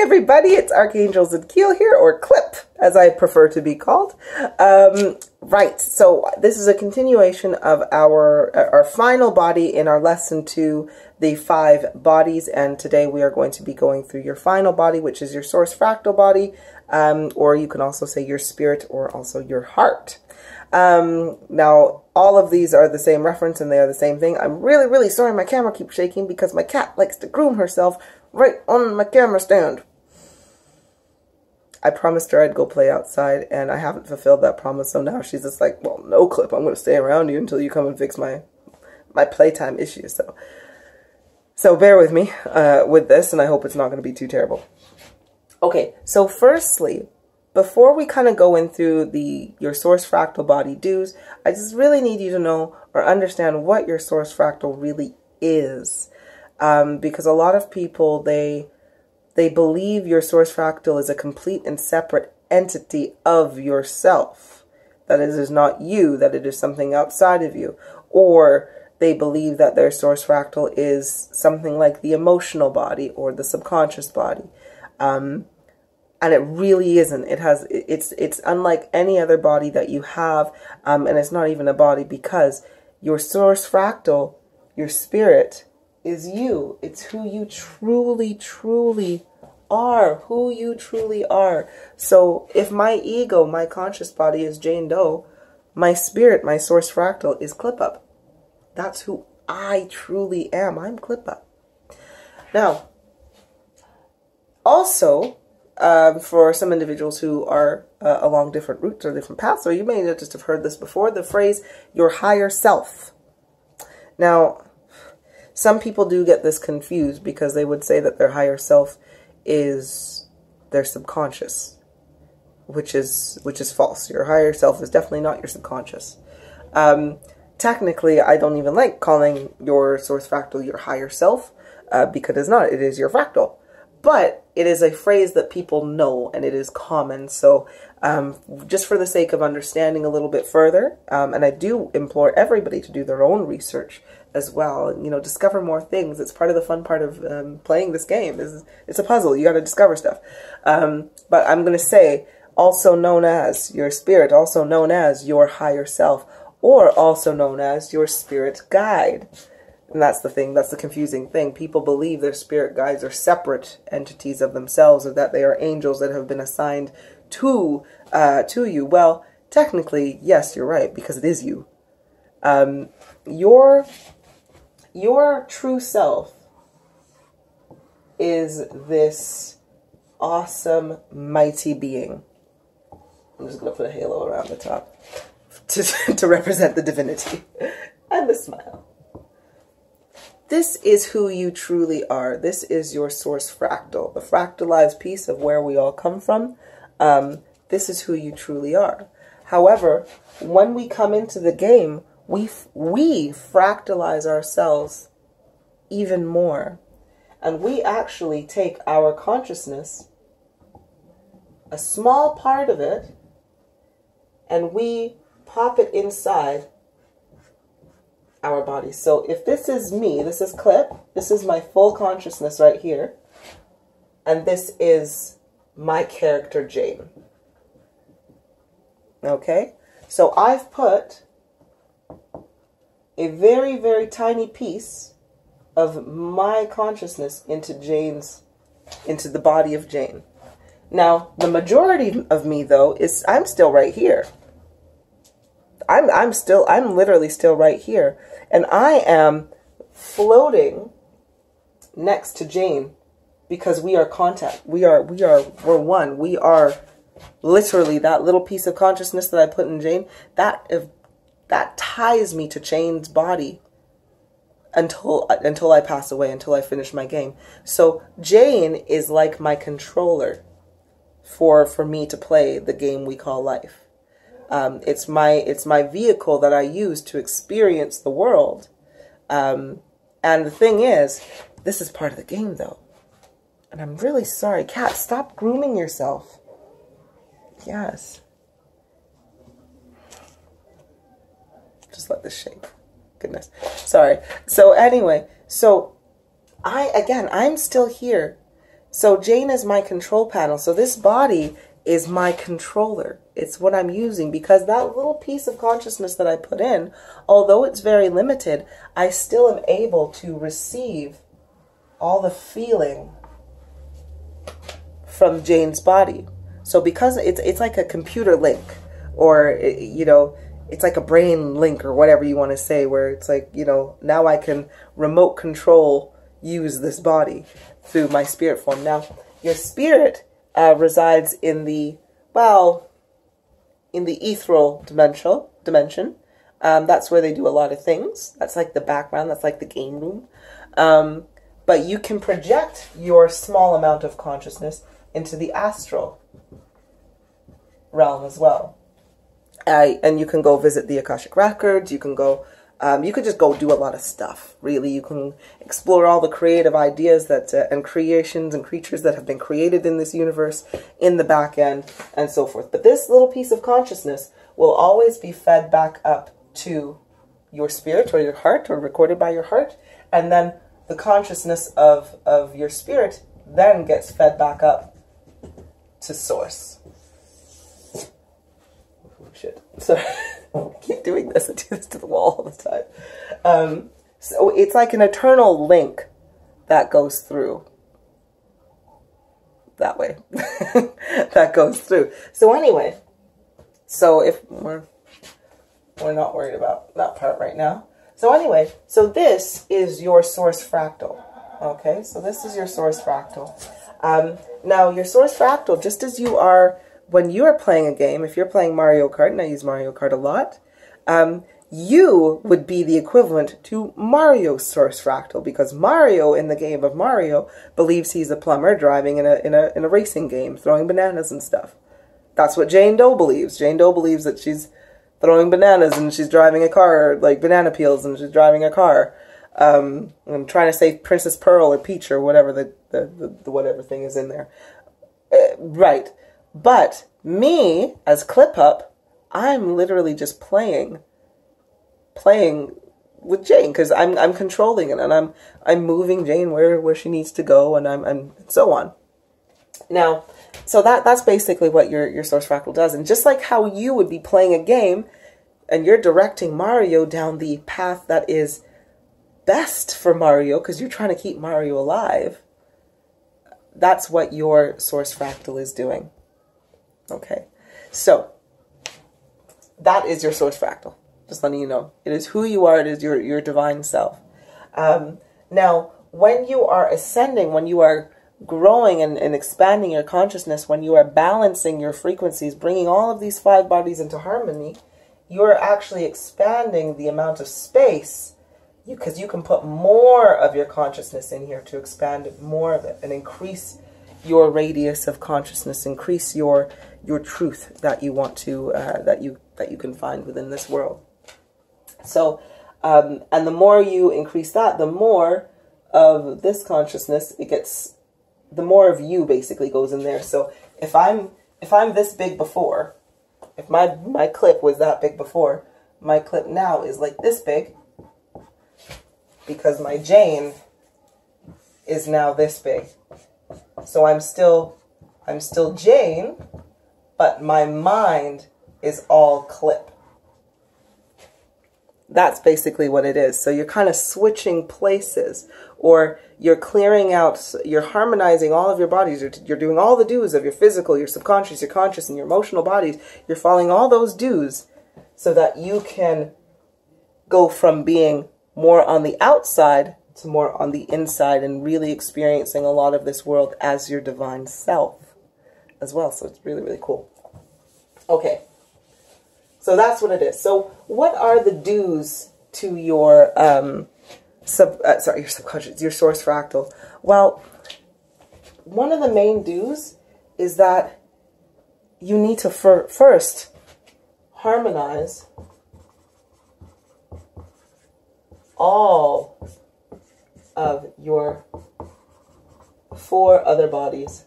everybody, it's Archangels and Keel here, or Clip, as I prefer to be called. Right, so this is a continuation of our final body in our lesson 2, the 5 bodies, and today we are going to be going through your final body, which is your source fractal body, or you can also say your spirit, or also your heart. Now, all of these are the same reference and they are the same thing. I'm really, really sorry my camera keeps shaking because my cat likes to groom herself right on my camera stand. I promised her I'd go play outside and I haven't fulfilled that promise, so now she's just like, well, no, Clip, I'm going to stay around you until you come and fix my playtime issues. So bear with me with this, and I hope it's not going to be too terrible. Okay, so firstly, before we kind of go in through your source fractal body dues, I just really need you to know or understand what your source fractal really is. Because a lot of people, they believe your source fractal is a complete and separate entity of yourself. That it is not you, that it is something outside of you. Or they believe that their source fractal is something like the emotional body or the subconscious body. And it really isn't. It's unlike any other body that you have, and it's not even a body, because your source fractal, your spirit, is you. It's who you truly, truly are. Who you truly are. So if my ego, my conscious body is Jane Doe, my spirit, my source fractal is Kulipup. That's who I truly am. I'm Kulipup. Now, also, for some individuals who are along different routes or different paths, or you may just have heard this before, the phrase, your higher self. Now, some people do get this confused because they would say that their higher self is their subconscious, which is false. Your higher self is definitely not your subconscious. Technically, I don't even like calling your source fractal your higher self, because it's not. It is your fractal. But it is a phrase that people know, and it is common. So just for the sake of understanding a little bit further, and I do implore everybody to do their own research as well, and, discover more things. It's part of the fun part of playing this game. It's a puzzle. You got to discover stuff. But I'm going to say, also known as your spirit, also known as your higher self, or also known as your spirit guide. And that's the thing, that's the confusing thing. People believe their spirit guides are separate entities of themselves, or that they are angels that have been assigned to you. Well, technically, yes, you're right, because it is you. Your true self is this awesome, mighty being. I'm just going to put a halo around the top to represent the divinity and the smile. This is who you truly are. This is your source fractal, the fractalized piece of where we all come from. This is who you truly are. However, when we come into the game, we fractalize ourselves even more. And we actually take our consciousness, a small part of it, and we pop it inside our body. So if this is me, this is Clip, this is my full consciousness right here, and this is my character Jane. Okay? So I've put a very, very tiny piece of my consciousness into the body of Jane. Now, the majority of me, though, is I'm still right here. I'm literally still right here. And I am floating next to Jane because we are contact. We're one. We are literally that little piece of consciousness that I put in Jane. That ties me to Jane's body until I pass away, until I finish my game. So Jane is like my controller for me to play the game we call life. It's my vehicle that I use to experience the world. And the thing is, this is part of the game, though. And I'm really sorry. Cat, stop grooming yourself. Yes. Just let this shake. Goodness. Sorry. So anyway, I'm still here. So Jane is my control panel. So this body is my controller. It's what I'm using, because that little piece of consciousness that I put in, although it's very limited, I still am able to receive all the feeling from Jane's body. So because it's like a computer link, or, you know, it's like a brain link, or whatever you want to say, where it's like, you know, now I can remote control, use this body through my spirit form. Now, your spirit resides in the, well, in the ethereal dimension. That's where they do a lot of things. That's like the background. That's like the game room. But you can project your small amount of consciousness into the astral realm as well. And you can go visit the Akashic Records. You can go, you could just go do a lot of stuff, really. You can explore all the creative ideas that, and creations and creatures that have been created in this universe in the back end, and so forth. But this little piece of consciousness will always be fed back up to your spirit or your heart, or recorded by your heart. And then the consciousness of your spirit then gets fed back up to source. Shit. Sorry. I keep doing this. I do this to the wall all the time. So it's like an eternal link that goes through. That way. That goes through. So anyway, so if we're not worried about that part right now. So anyway, so this is your source fractal. Okay, so this is your source fractal. Now your source fractal, just as you are when you are playing a game, if you're playing Mario Kart, and I use Mario Kart a lot, you would be the equivalent to Mario's source fractal, because Mario in the game of Mario believes he's a plumber driving in a racing game, throwing bananas and stuff. That's what Jane Doe believes. Jane Doe believes that she's throwing bananas and she's driving a car, like banana peels, and she's driving a car. I'm trying to say Princess Pearl or Peach or whatever the whatever thing is in there. Right. But me, as Kulipup, I'm literally just playing with Jane, because I'm controlling it, and I'm moving Jane where she needs to go, and I'm so on. Now, so that's basically what your source fractal does. And just like how you would be playing a game, and you're directing Mario down the path that is best for Mario, because you're trying to keep Mario alive, that's what your source fractal is doing. Okay, so that is your source fractal. Just letting you know, it is who you are. It is your divine self. Now, when you are ascending, when you are growing and expanding your consciousness, when you are balancing your frequencies, bringing all of these 5 bodies into harmony, you are actually expanding the amount of space, because you can put more of your consciousness in here to expand more of it and increase your radius of consciousness, increase your truth that you want to that you can find within this world. So and the more you increase that, the more of this consciousness it gets, the more of you basically goes in there. So if I'm this big before, if my clip was that big before, my clip now is like this big, because my Jane is now this big. So I'm still Jane, but my mind is all clip. That's basically what it is. So you're kind of switching places, or you're clearing out, you're harmonizing all of your bodies. You're doing all the dues of your physical, your subconscious, your conscious, and your emotional bodies. You're following all those dues so that you can go from being more on the outside to more on the inside, and really experiencing a lot of this world as your divine self as well. So it's really, really cool. Okay. So that's what it is. So what are the dues to your your subconscious, your source fractal? Well, one of the main dues is that you need to first harmonize all of your 4 other bodies.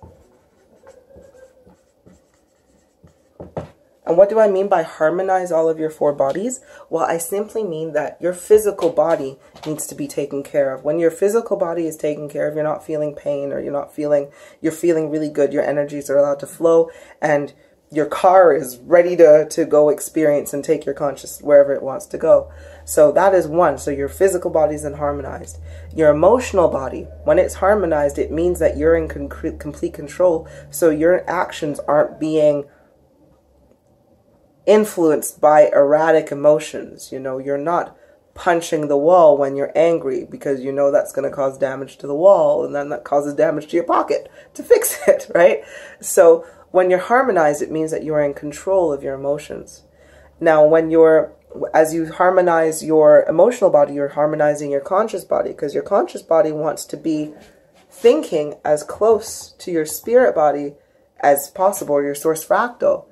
And what do I mean by harmonize all of your 4 bodies? Well, I simply mean that your physical body needs to be taken care of. When your physical body is taken care of, you're not feeling pain, or you're feeling really good. Your energies are allowed to flow, and your car is ready to go experience and take your conscious wherever it wants to go. So that is one. So your physical body is harmonized. Your emotional body, when it's harmonized, it means that you're in complete control. So your actions aren't being influenced by erratic emotions. You know, you're not punching the wall when you're angry, because you know that's going to cause damage to the wall, and then that causes damage to your pocket to fix it, right? So when you're harmonized, it means that you're in control of your emotions. Now, as you harmonize your emotional body, you're harmonizing your conscious body, because your conscious body wants to be thinking as close to your spirit body as possible, or your source fractal.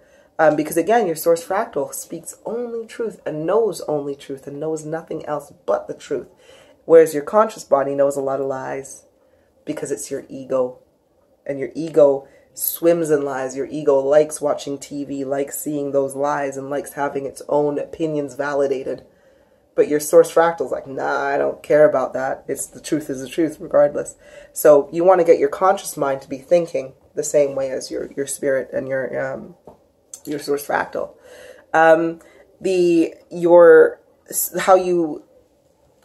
Because again, your source fractal speaks only truth and knows only truth and knows nothing else but the truth. Whereas your conscious body knows a lot of lies, because it's your ego. And your ego swims in lies. Your ego likes watching TV, likes seeing those lies, and likes having its own opinions validated. But your source fractal is like, nah, I don't care about that. The truth is the truth regardless. So you want to get your conscious mind to be thinking the same way as your spirit and your source fractal. How you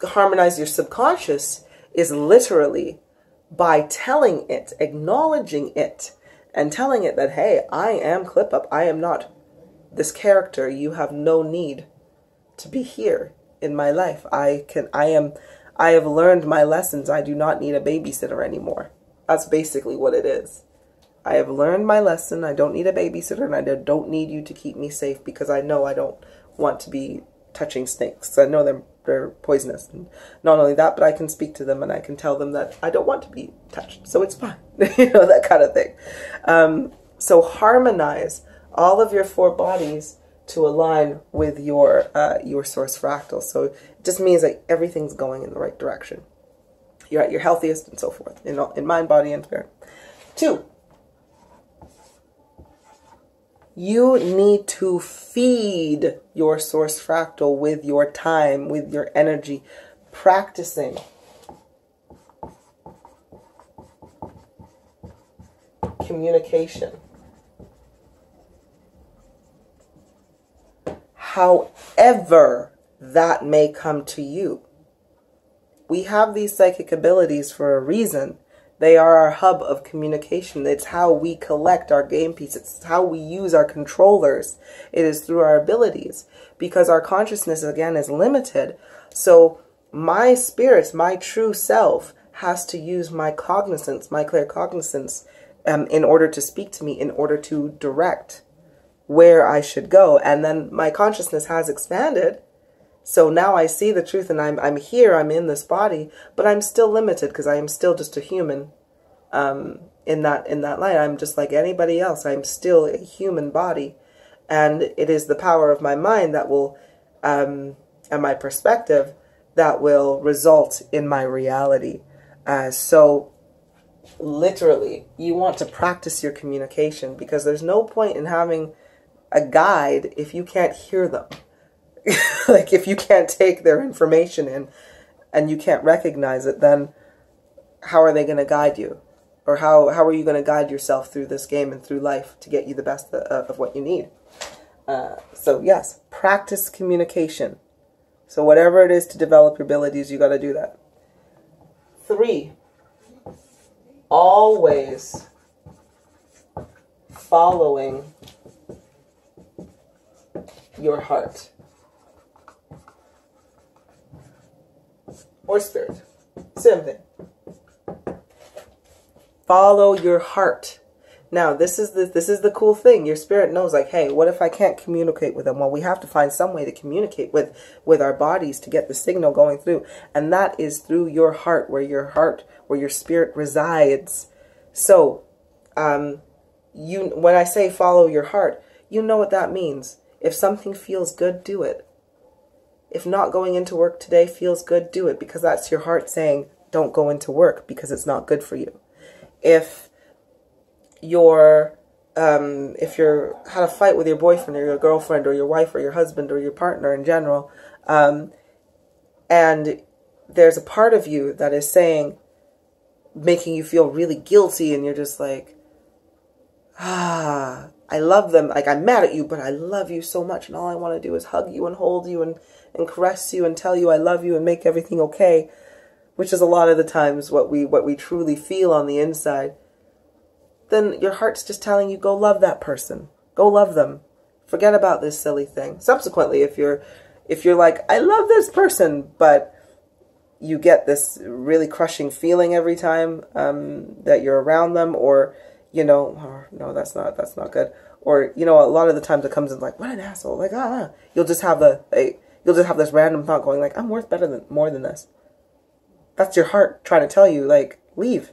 harmonize your subconscious is literally by telling it, acknowledging it, and telling it that, hey, I am Kulipup. I am not this character. You have no need to be here in my life. I have learned my lessons. I do not need a babysitter anymore. That's basically what it is. I have learned my lesson. I don't need a babysitter, and I don't need you to keep me safe, because I know I don't want to be touching snakes. I know they're poisonous. And not only that, but I can speak to them and I can tell them that I don't want to be touched. So it's fine. You know, that kind of thing. So harmonize all of your 4 bodies to align with your source fractal. So it just means that everything's going in the right direction. You're at your healthiest and so forth, in mind, body, and spirit. 2. You need to feed your source fractal with your time, with your energy, practicing. Communication. However that may come to you. We have these psychic abilities for a reason. They are our hub of communication. It's how we collect our game piece. It's how we use our controllers. It is through our abilities, because our consciousness, again, is limited. So my spirit, my true self, has to use my cognizance, my claircognizance, in order to speak to me, in order to direct where I should go. And then my consciousness has expanded. So now I see the truth, and I'm here, I'm in this body, but I'm still limited, because I am still just a human in that light. I'm just like anybody else. I'm still a human body, and it is the power of my mind that will, and my perspective, that will result in my reality. So literally, you want to practice your communication, because there's no point in having a guide if you can't hear them. Like, if you can't take their information in and you can't recognize it, then how are they going to guide you? Or how are you going to guide yourself through this game and through life to get you the best of what you need? So yes, practice communication. So whatever it is to develop your abilities, you got to do that. 3, always following your heart. Or spirit. Same thing. Follow your heart. Now, this is the cool thing. Your spirit knows, like, hey, what if I can't communicate with them? Well, we have to find some way to communicate with our bodies to get the signal going through. And that is through your heart, where your spirit resides. So, when I say follow your heart, you know what that means. If something feels good, do it. If not going into work today feels good, do it, because that's your heart saying, don't go into work because it's not good for you. If your if you're had a fight with your boyfriend or your girlfriend or your wife or your husband or your partner in general, and there's a part of you that is saying, making you feel really guilty, and you're just like, I love them. Like, I'm mad at you, but I love you so much, and all I want to do is hug you and hold you and caress you and tell you I love you and make everything okay, which is a lot of the times what we truly feel on the inside. Then your heart's just telling you, go love that person. Go love them. Forget about this silly thing. Subsequently, if you're like, I love this person, but you get this really crushing feeling every time that you're around them, or, you know, oh, no, that's not good. Or, you know, a lot of the times it comes in like, what an asshole. Like, you'll just have this random thought going like, I'm worth more than this. That's your heart trying to tell you, like, leave.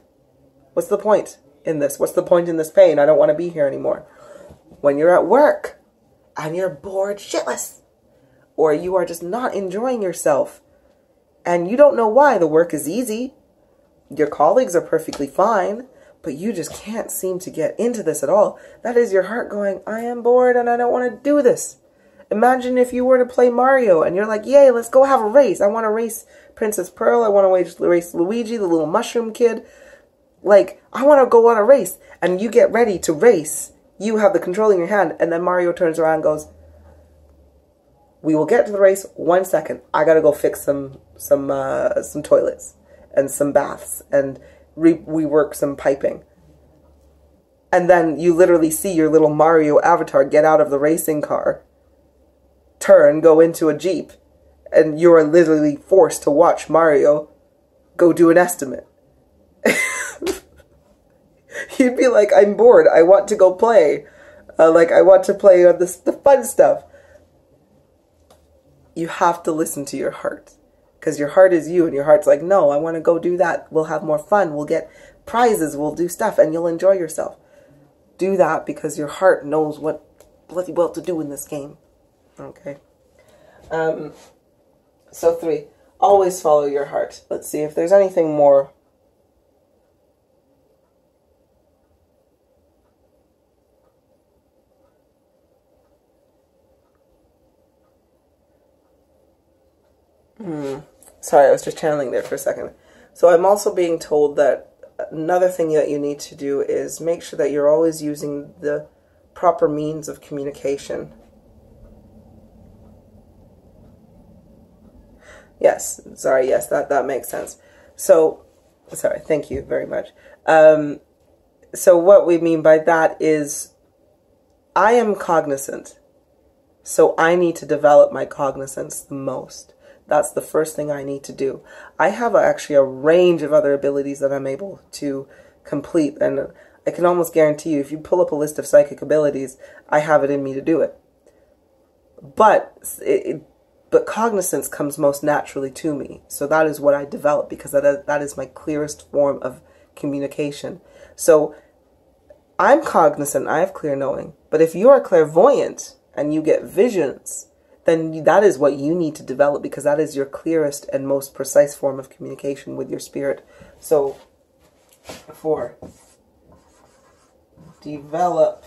What's the point in this? What's the point in this pain? I don't want to be here anymore. When you're at work and you're bored shitless, or you are just not enjoying yourself, and you don't know why, the work is easy, your colleagues are perfectly fine, but you just can't seem to get into this at all. That is your heart going, I am bored and I don't want to do this. Imagine if you were to play Mario and you're like, yay, let's go have a race. I want to race Princess Pearl. I want to race Luigi, the little mushroom kid. Like, I want to go on a race. And you get ready to race. You have the control in your hand. And then Mario turns around and goes, we will get to the race 1 second. I got to go fix some toilets and some baths and rework some piping. And then you literally see your little Mario avatar get out of the racing car, turn, go into a Jeep, and you're literally forced to watch Mario go do an estimate. You'd be like, I'm bored. I want to go play. Like, I want to play the fun stuff. You have to listen to your heart. Because your heart is you, and your heart's like, no, I want to go do that. We'll have more fun. We'll get prizes. We'll do stuff, and you'll enjoy yourself. Do that because your heart knows what bloody well to do in this game. Okay. So 3, always follow your heart. Let's see if there's anything more. Sorry, I was just channeling there for a second. So I'm also being told that another thing that you need to do is make sure that you're always using the proper means of communication. Yes, sorry, yes, that makes sense. So, sorry, thank you very much. So what we mean by that is, I am cognizant, so I need to develop my cognizance the most. That's the first thing I need to do. I have actually a range of other abilities that I'm able to complete, and I can almost guarantee you, if you pull up a list of psychic abilities, I have it in me to do it. But cognizance comes most naturally to me, so that is what I develop, because that is my clearest form of communication. So I'm cognizant, I have clear knowing, but if you are clairvoyant and you get visions, then that is what you need to develop, because that is your clearest and most precise form of communication with your spirit. So, 4, develop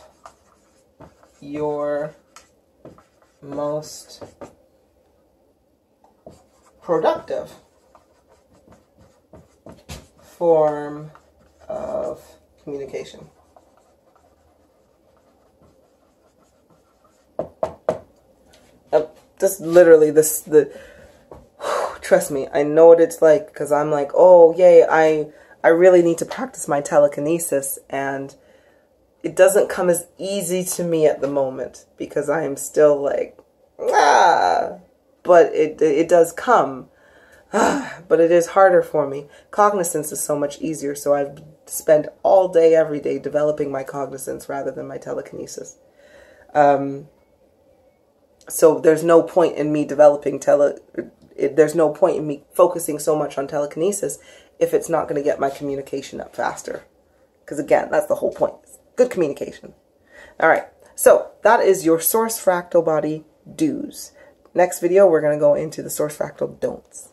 your most productive form of communication. Just literally trust me, I know what it's like, because I'm like, oh yay, I really need to practice my telekinesis, and it doesn't come as easy to me at the moment, because I am still like, but it does come, but it is harder for me. Cognizance is so much easier, so I've spent all day, every day developing my cognizance rather than my telekinesis. So there's no point in me developing there's no point in me focusing so much on telekinesis if it's not going to get my communication up faster. Because again, that's the whole point. Good communication. All right. So that is your source fractal body do's. Next video, we're going to go into the source fractal don'ts.